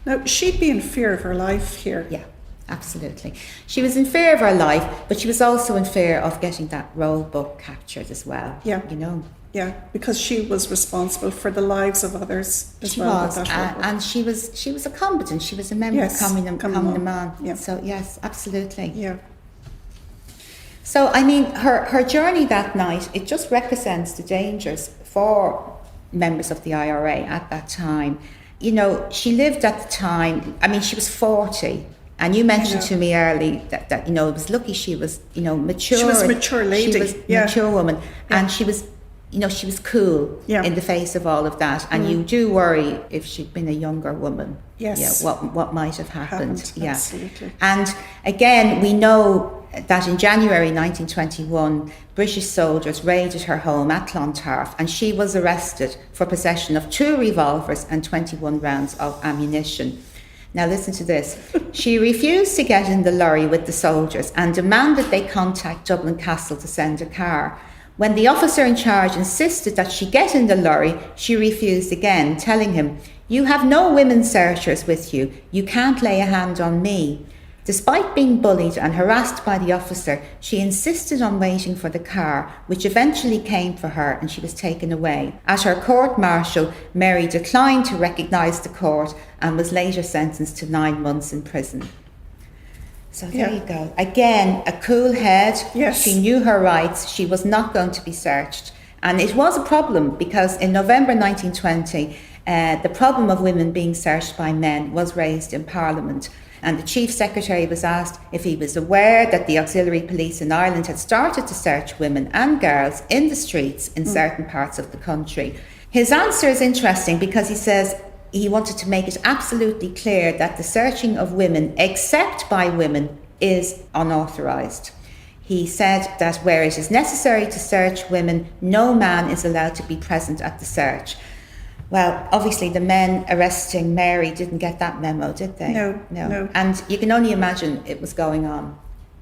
Now, she'd be in fear of her life here. Yeah, absolutely. She was in fear of her life, but she was also in fear of getting that roll book captured as well. Yeah. You know. Yeah, because she was responsible for the lives of others as she well. Was, and she was a combatant. She was a member of Coming. Yeah. So yes, absolutely. Yeah. So I mean, her journey that night, it just represents the dangers for members of the IRA at that time. You know, she lived at the time. I mean, she was 40. And you mentioned to me early that you know, it was lucky she was, you know, mature. She was a mature lady. She was a mature woman. Yeah. And she was, you know, she was cool in the face of all of that. And you do worry if she'd been a younger woman. Yes. Yeah, what might have happened. Yeah. Absolutely. And again, we know that in January 1921, British soldiers raided her home at Clontarf, and she was arrested for possession of 2 revolvers and 21 rounds of ammunition. Now listen to this. She refused to get in the lorry with the soldiers and demanded they contact Dublin Castle to send a car. When the officer in charge insisted that she get in the lorry, she refused again, telling him, "You have no women searchers with you. You can't lay a hand on me." Despite being bullied and harassed by the officer, she insisted on waiting for the car, which eventually came for her, and she was taken away. At her court-martial, Mary declined to recognise the court and was later sentenced to 9 months in prison. So there you go. Again, a cool head. Yes. She knew her rights. She was not going to be searched. And it was a problem because in November 1920, the problem of women being searched by men was raised in Parliament. And the Chief Secretary was asked if he was aware that the auxiliary police in Ireland had started to search women and girls in the streets in certain parts of the country. His answer is interesting because he says he wanted to make it absolutely clear that the searching of women, except by women, is unauthorised. He said that where it is necessary to search women, no man is allowed to be present at the search. Well, obviously the men arresting Mary didn't get that memo, did they? No. And you can only imagine it was going on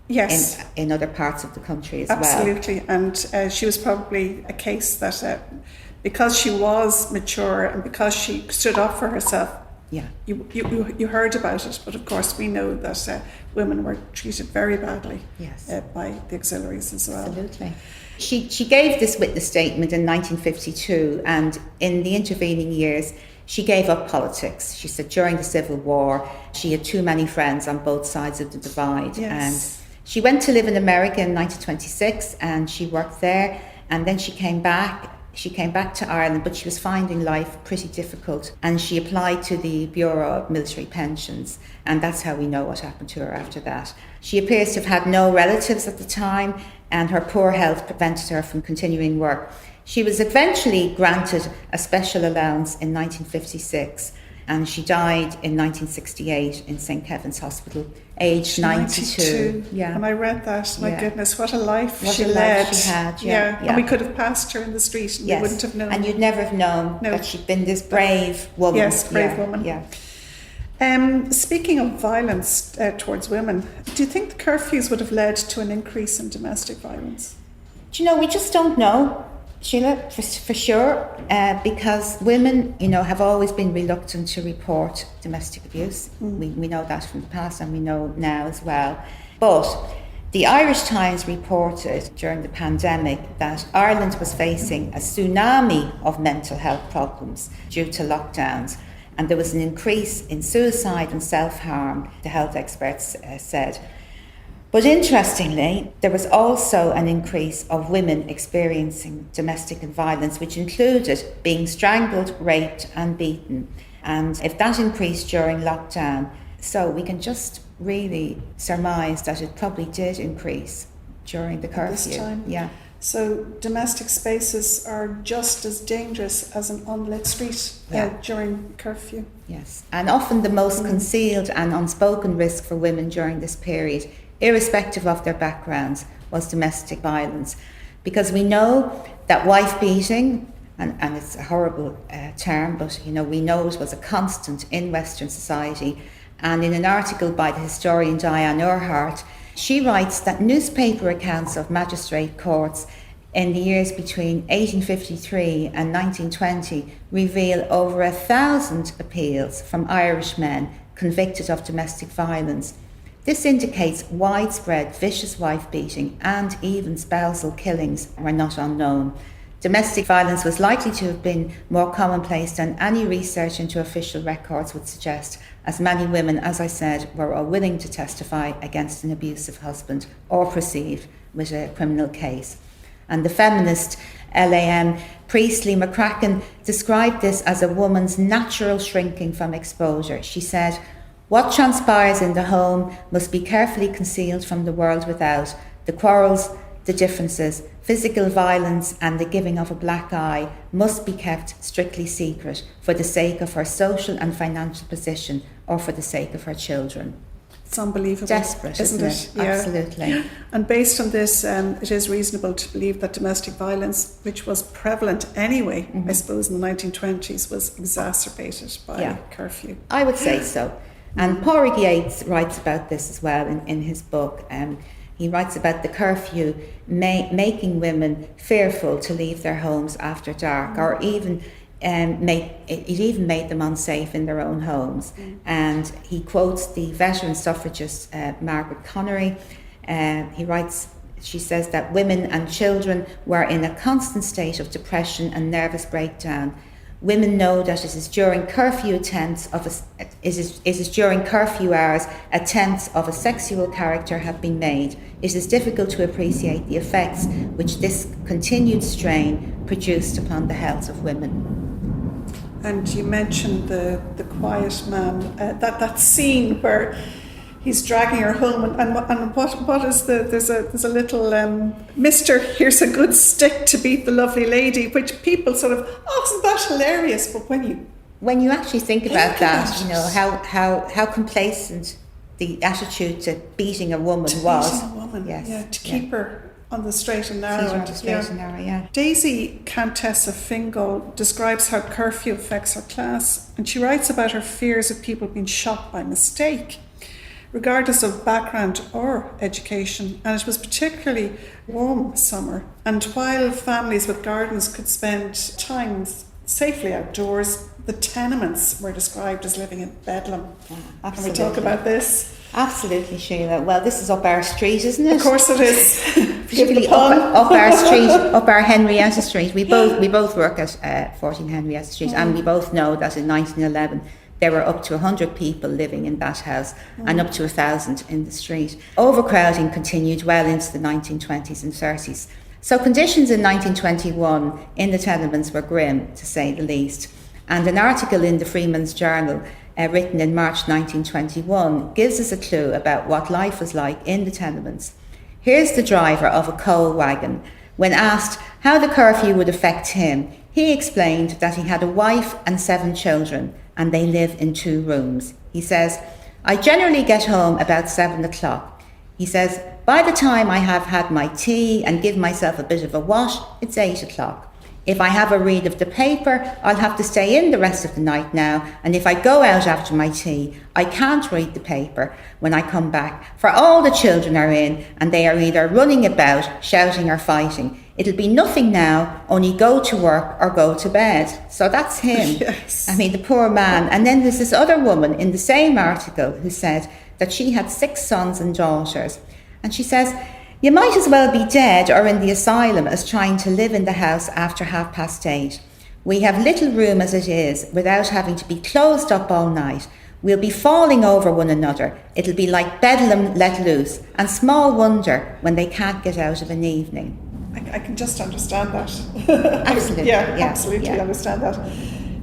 in other parts of the country as well. Absolutely. And she was probably a case that because she was mature and because she stood up for herself, you heard about it. But of course we know that women were treated very badly by the auxiliaries as well. Absolutely. She gave this witness statement in 1952, and in the intervening years she gave up politics. She said during the Civil War she had too many friends on both sides of the divide. And she went to live in America in 1926 and she worked there, and then she came back to Ireland, but she was finding life pretty difficult, and she applied to the Bureau of Military Pensions, and that's how we know what happened to her after that. She appears to have had no relatives at the time, and her poor health prevented her from continuing work. She was eventually granted a special allowance in 1956, and she died in 1968 in St. Kevin's Hospital, aged 92. Yeah. And I read that. My goodness, what a life she led. She had, And we could have passed her in the street and we wouldn't have known. And you'd never have known that she'd been this brave woman. Yes, brave woman. Yeah. Speaking of violence towards women, do you think the curfews would have led to an increase in domestic violence? Do you know, we just don't know, Sheila, for sure, because women, you know, have always been reluctant to report domestic abuse. We know that from the past, and we know now as well. But the Irish Times reported during the pandemic that Ireland was facing a tsunami of mental health problems due to lockdowns. And there was an increase in suicide and self-harm, the health experts said. But interestingly, there was also an increase of women experiencing domestic violence, which included being strangled, raped and beaten. And if that increased during lockdown, so we can just really surmise that it probably did increase during the curfew. This time. Yeah. So domestic spaces are just as dangerous as an unlit street during curfew. Yes, and often the most concealed and unspoken risk for women during this period, irrespective of their backgrounds, was domestic violence. Because we know that wife beating, and it's a horrible term, but we know it was a constant in Western society. And in an article by the historian Diane Earhart, she writes that newspaper accounts of magistrate courts in the years between 1853 and 1920 reveal over 1,000 appeals from Irish men convicted of domestic violence. This indicates widespread vicious wife beating and even spousal killings were not unknown. Domestic violence was likely to have been more commonplace than any research into official records would suggest, as many women, as I said, were unwilling to testify against an abusive husband or proceed with a criminal case. And the feminist LAM Priestley McCracken described this as a woman's natural shrinking from exposure. She said, "What transpires in the home must be carefully concealed from the world without. The quarrels, the differences, physical violence and the giving of a black eye must be kept strictly secret for the sake of her social and financial position or for the sake of her children." It's unbelievable. Desperate, isn't it? Yeah. Absolutely. And based on this, it is reasonable to believe that domestic violence, which was prevalent anyway, I suppose, in the 1920s, was exacerbated by curfew. I would say so. And Pádraig Yates writes about this as well in his book. He writes about the curfew making women fearful to leave their homes after dark, or even it even made them unsafe in their own homes. And he quotes the veteran suffragist Margaret Connery. He writes, she says that women and children were in a constant state of depression and nervous breakdown. Women know that it is during curfew hours attempts of a sexual character have been made. It is difficult to appreciate the effects which this continued strain produced upon the health of women. And you mentioned the quiet man, that scene where he's dragging her home, and what is there's a little Mister, here's a good stick to beat the lovely lady, which people sort of, isn't that hilarious? But when you actually think about that, how complacent the attitude to beating a woman was. Beating a woman, to keep her on the straight and narrow. Daisy, Countess of Fingal, describes how curfew affects her class, and she writes about her fears of people being shot by mistake, regardless of background or education. And it was particularly warm summer, and while families with gardens could spend time safely outdoors, the tenements were described as living in bedlam. Can we talk about this? Absolutely, Sheila. Well, this is up our street, isn't it? Of course it is. Particularly up our street, up our Henrietta Street. We both work at 14 Henrietta Street, and we both know that in 1911 there were up to 100 people living in that house and up to 1,000 in the street. Overcrowding continued well into the 1920s and 30s. So conditions in 1921 in the tenements were grim, to say the least. And an article in the Freeman's Journal written in March 1921 gives us a clue about what life was like in the tenements. Here's the driver of a coal wagon. When asked how the curfew would affect him, he explained that he had a wife and 7 children, and they live in 2 rooms. He says, "I generally get home about 7 o'clock. He says, by the time I have had my tea and give myself a bit of a wash, it's 8 o'clock. If I have a read of the paper, I'll have to stay in the rest of the night now, and if I go out after my tea, I can't read the paper when I come back, for all the children are in, and they are either running about, shouting or fighting. It'll be nothing now, only go to work or go to bed." So that's him. Yes. I mean, the poor man. And then there's this other woman in the same article who said that she had 6 sons and daughters. And she says, "You might as well be dead or in the asylum as trying to live in the house after 8:30. We have little room as it is, without having to be closed up all night. We'll be falling over one another. It'll be like bedlam let loose, and small wonder when they can't get out of an evening." I can just understand that. Absolutely. Absolutely understand that.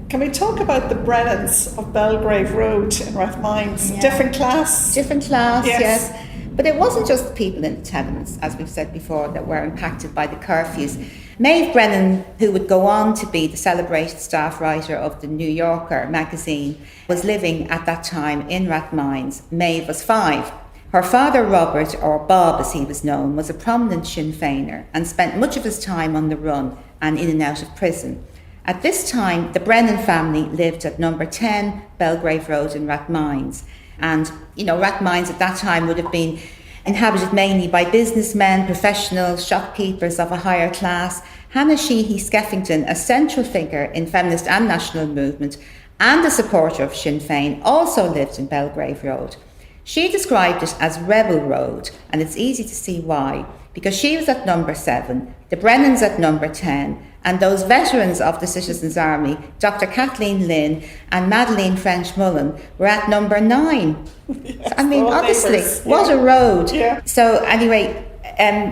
Can we talk about the Brennans of Belgrave Road in Rathmines? Yeah. Different class, yes. But it wasn't just people in the tenements, as we've said before, that were impacted by the curfews. Maeve Brennan, who would go on to be the celebrated staff writer of the New Yorker magazine, was living at that time in Rathmines. Maeve was 5. Her father, Robert, or Bob as he was known, was a prominent Sinn Féiner and spent much of his time on the run and in and out of prison. At this time, the Brennan family lived at number 10 Belgrave Road in Rathmines. And, Rathmines at that time would have been inhabited mainly by businessmen, professionals, shopkeepers of a higher class. Hannah Sheehy Skeffington, a central figure in feminist and national movement and a supporter of Sinn Féin, also lived in Belgrave Road. She described it as Rebel Road, and it's easy to see why, because she was at number 7, the Brennans at number 10, and those veterans of the Citizens' Army, Dr. Kathleen Lynn and Madeleine French-Mullen, were at number 9. Yes, So, obviously, neighbours. what a road. Yeah. So anyway,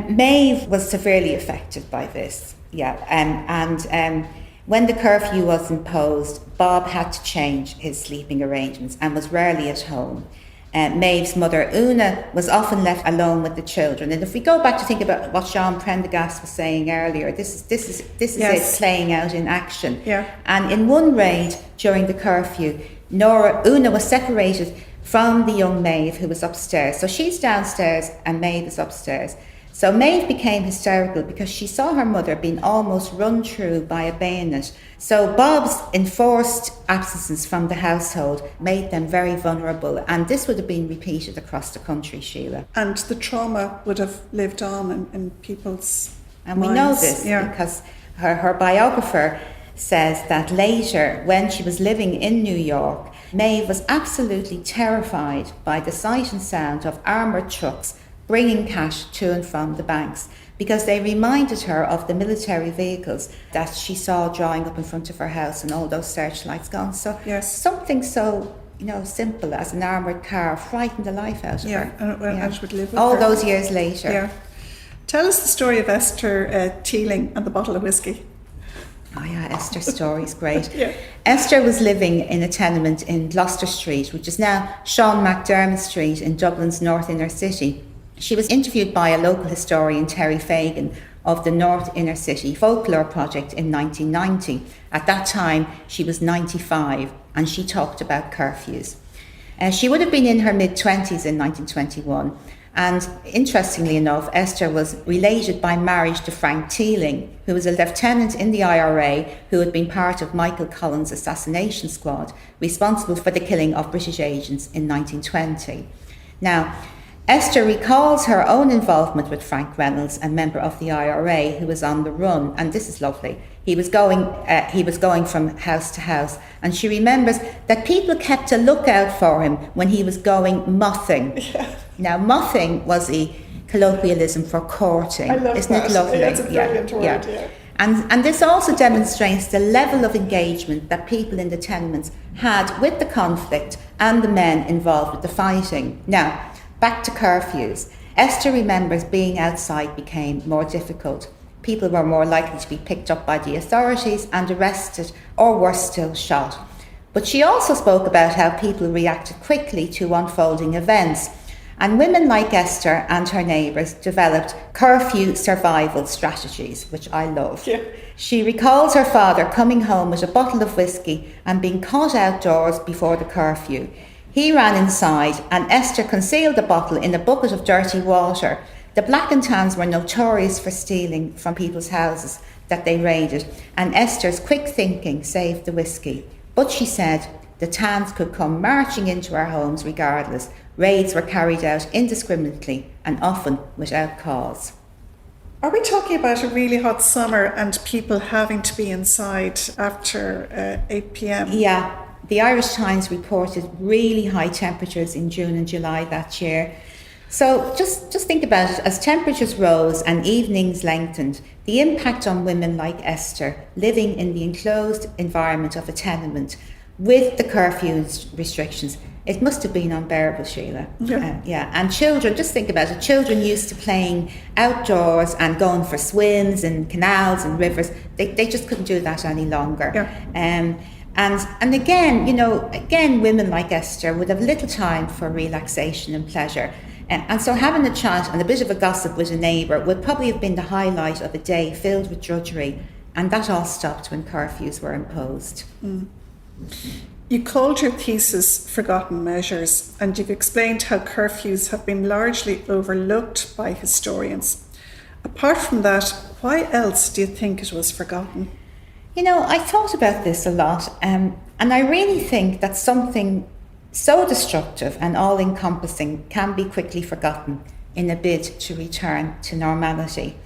Maeve was severely affected by this. And when the curfew was imposed, Bob had to change his sleeping arrangements and was rarely at home. Maeve's mother, Una, was often left alone with the children. And if we go back to think about what Jean Prendergast was saying earlier, this is Yes. it playing out in action. Yeah. And in one raid during the curfew, Una was separated from the young Maeve, who was upstairs. So she's downstairs and Maeve is upstairs. So Maeve became hysterical because she saw her mother being almost run through by a bayonet. So Bob's enforced absences from the household made them very vulnerable, and this would have been repeated across the country, Sheila. And the trauma would have lived on in people's And minds. we know this Yeah. because her biographer says that later, when she was living in New York, Maeve was absolutely terrified by the sight and sound of armoured trucks bringing cash to and from the banks, because they reminded her of the military vehicles that she saw drawing up in front of her house and all those searchlights gone. So Yes. something so simple as an armoured car frightened the life out of her. And it would live with all her. those years later. Yeah. Tell us the story of Esther Teeling and the bottle of whiskey. Oh yeah, Esther's story is great. Yeah. Esther was living in a tenement in Gloucester Street, which is now Sean McDermott Street in Dublin's North Inner City. She was interviewed by a local historian, Terry Fagan, of the North Inner City Folklore Project in 1990. At that time, she was 95, and she talked about curfews. She would have been in her mid-20s in 1921, and interestingly enough, Esther was related by marriage to Frank Teeling, who was a lieutenant in the IRA who had been part of Michael Collins' assassination squad, responsible for the killing of British agents in 1920. Now, Esther recalls her own involvement with Frank Reynolds, a member of the IRA who was on the run, and this is lovely. He was going from house to house, and she remembers that people kept a lookout for him when he was going mothing. Yeah. Now, mothing was a colloquialism for courting. I love Isn't that. it lovely? It's a brilliant word, yeah. And this also demonstrates the level of engagement that people in the tenements had with the conflict and the men involved with the fighting. Now, back to curfews. Esther remembers being outside became more difficult. People were more likely to be picked up by the authorities and arrested, or worse still, shot. But she also spoke about how people reacted quickly to unfolding events. And women like Esther and her neighbours developed curfew survival strategies, which I love. Yeah. She recalls her father coming home with a bottle of whiskey and being caught outdoors before the curfew. He ran inside and Esther concealed the bottle in a bucket of dirty water. The Black and Tans were notorious for stealing from people's houses that they raided, and Esther's quick thinking saved the whiskey. But she said the Tans could come marching into our homes regardless. Raids were carried out indiscriminately and often without cause. Are we talking about a really hot summer and people having to be inside after 8 p.m? Yeah, the Irish Times reported really high temperatures in June and July that year. So just think about it. As temperatures rose and evenings lengthened, the impact on women like Esther living in the enclosed environment of a tenement with the curfew restrictions, it must have been unbearable, Sheila. Yeah. And children, just think about it. Children used to playing outdoors and going for swims in canals and rivers. They just couldn't do that any longer. Yeah. And again, women like Esther would have little time for relaxation and pleasure. And so having a chat and a bit of a gossip with a neighbour would probably have been the highlight of a day filled with drudgery, and that all stopped when curfews were imposed. You called your thesis Forgotten Measures, and you've explained how curfews have been largely overlooked by historians. Apart from that, why else do you think it was forgotten? You know, I thought about this a lot, and I really think that something so destructive and all-encompassing can be quickly forgotten in a bid to return to normality.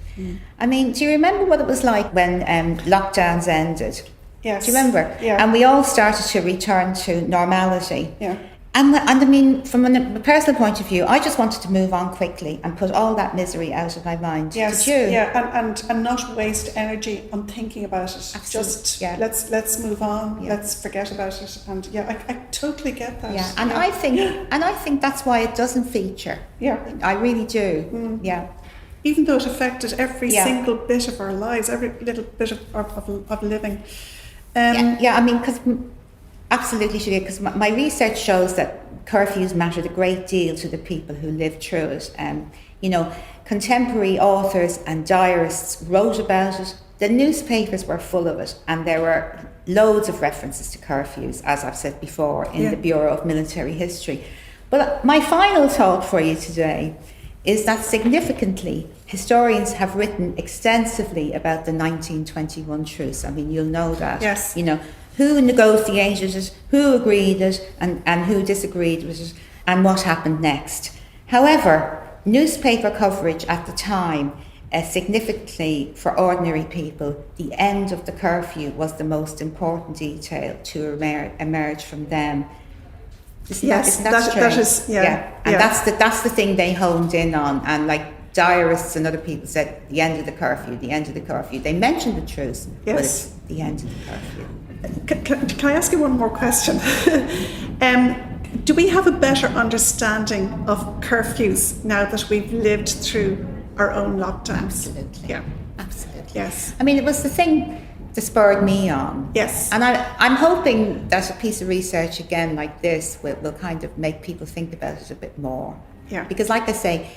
I mean, do you remember what it was like when lockdowns ended? Yes. Do you remember? Yeah. And we all started to return to normality. Yeah. And I mean, from a personal point of view, I just wanted to move on quickly and put all that misery out of my mind. Yes. Did you? Yeah, and not waste energy on thinking about it. Absolutely. Just Yeah. let's move on. Yeah. Let's forget about it. And yeah, I totally get that. Yeah, and I think that's why it doesn't feature. Yeah. I really do. Yeah. Even though it affected every Yeah. single bit of our lives, every little bit of living. I mean, because absolutely, Sheila, because my research shows that curfews mattered a great deal to the people who lived through it. You know, contemporary authors and diarists wrote about it. The newspapers were full of it, and there were loads of references to curfews, as I've said before, in the Bureau of Military History. But my final thought for you today is that significantly, historians have written extensively about the 1921 truce. I mean, you'll know that. Yes. You know, who negotiated it, who agreed it, and who disagreed with it, and what happened next. However, newspaper coverage at the time, significantly for ordinary people, the end of the curfew was the most important detail to emerge from them. Isn't that strange? That is, yeah. And that's the thing they honed in on, and like diarists and other people said, the end of the curfew, the end of the curfew. They mentioned the truce, but it's the end of the curfew. Can I ask you one more question? Do we have a better understanding of curfews now that we've lived through our own lockdowns? Absolutely. Yeah. Absolutely. Yes. I mean, it was the thing that spurred me on. Yes. And I'm hoping that a piece of research again like this will kind of make people think about it a bit more. Yeah. Because like I say,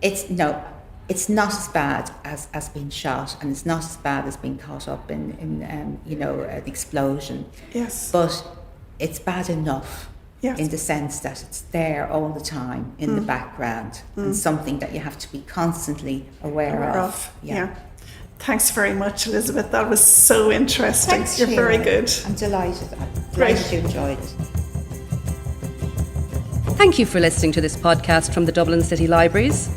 it's not as bad as being shot, and it's not as bad as being caught up in an explosion. Yes. But it's bad enough. Yes. In the sense that it's there all the time in the background, and something that you have to be constantly aware of. Yeah. Thanks very much, Elizabeth. That was so interesting. Thanks, You're Sheila. very good. I'm delighted. Great. You enjoyed it. Thank you for listening to this podcast from the Dublin City Libraries.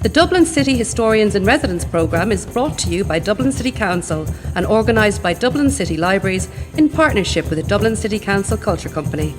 The Dublin City Historians in Residence programme is brought to you by Dublin City Council and organised by Dublin City Libraries in partnership with the Dublin City Council Culture Company.